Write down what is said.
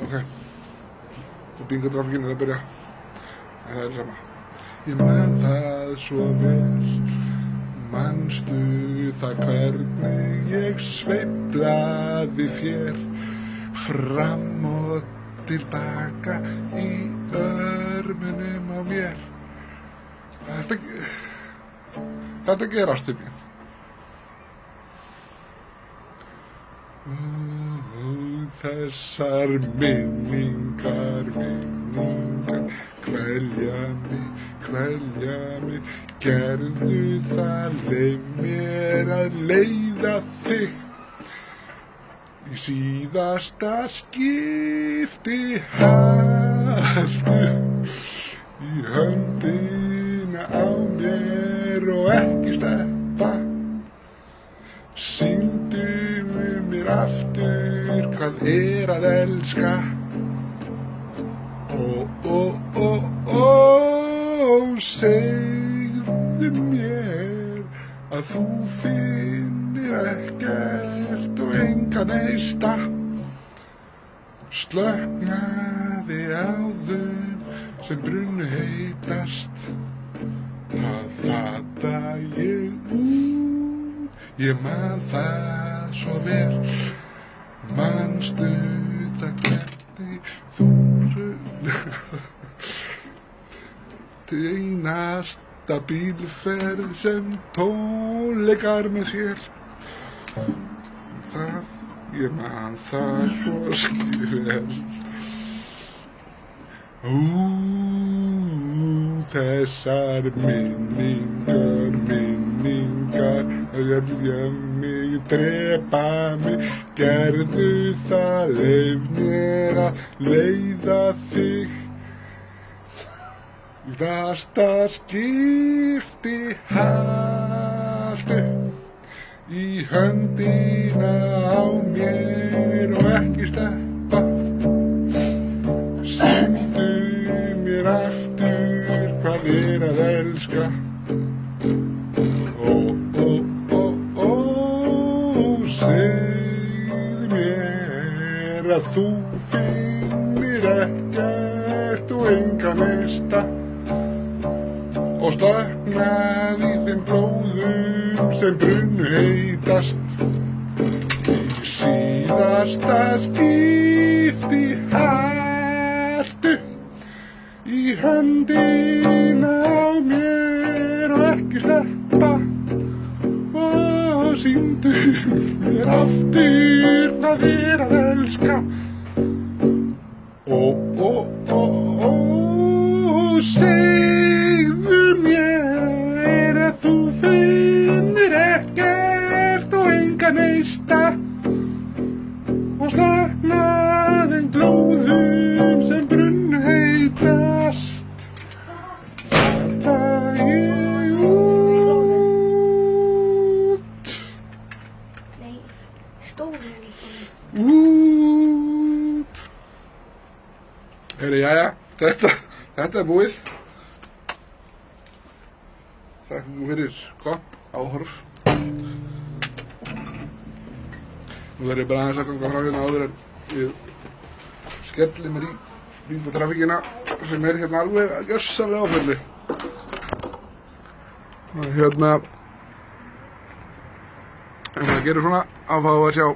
Ok. Og bingotrafikkinn að byrja. En það sama. Ég man það svo vel, manstu það hvernig ég sveiflaði þér fram og tilbaka í örmunum á mér. Þetta gerast um mér. Þessar minningar, kvelja mig, gerðu það, leyf mér að leiða þig. Í síðasta skipti haltu í höndina á mér og ekki sleppa. Sýndu mér aftur hvað að elska. Segðu mér að þú finnir ekkert og engan neista. Slökknaði á þeim sem brunnu heitast. Það fatta ég út, ég man það svo vel. Manstu það hvernig þú einasta bílferð sem tónleikar með þér. Ég man það svo vel. Þessar minningar, velja mig, drepa mig, gerðu það, leyf mér að leiða þig. Síðasta skipti haltu í höndina á mér og ekki sleppa. Sýndu mér aftur hvað að elska. Segðu mér að þú finnir ekkert og engan neista. Og slökknaði í þeim blóðum sem brunnu heitast. Í síðasta skipti haltu í höndina á mér og ekki sleppa. Og sýndu mér aftur hvað að elska. Segðu mér að þú finnir ekkert og engan neista. Og slökknaði glóðum sem brunnu heitast. Fatta ég út. Nei, stóri Út. Jæja, þetta búið. Takk fyrir gott áhorf. Nú verð ég bara aðeins að ganga frá hérna áður en ég skelli mér í bingotrafikkina sem hérna alveg gjörsamlega áferðli. Ef maður gerir svona, að fá að sjá